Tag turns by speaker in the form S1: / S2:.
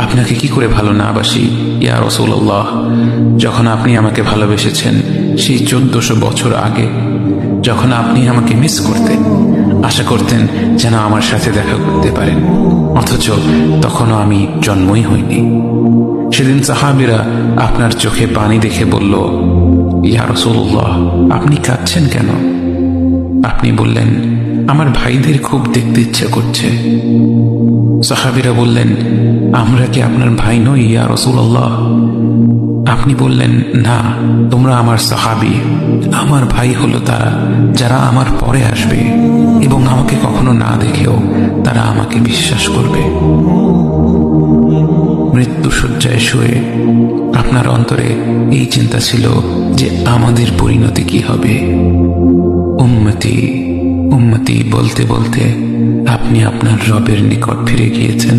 S1: আপনাকে কি করে ভালো না বাসি ইয়া রাসূলুল্লাহ। যখন আপনি আমাকে ভালোবেসেছেন সেই 1400 বছর আগে, যখন আপনি আমাকে মিস করতেন, আশা করতেন যেন আমার সাথে দেখা করতে পারেন, অথচ তখনও আমি জন্মই হইনি। সেদিন সাহাবীরা আপনার চোখে পানি দেখে বলল, ইয়া রাসূলুল্লাহ, আপনি কাঁদছেন কেন? আপনি বললেন, আমার ভাইদের খুব দেখতে ইচ্ছা করছে। সাহাবীরা বললেন, আমরা কি আপনার ভাই নই ইয়া রাসূলুল্লাহ? আপনি বললেন, না, তোমরা আমার সাহাবী। আমার ভাই হলো তারা যারা আমার পরে আসবে এবং আমাকে কখনো না দেখেও তারা আমাকে বিশ্বাস করবে। মৃত্যু শয্যায় শুয়ে আপনার অন্তরে এই চিন্তা ছিল যে আমাদের পরিণতি কি হবে। উম্মতি উম্মতি বলতে বলতে আপনি আপনার রবের নিকট ফিরে গিয়েছেন।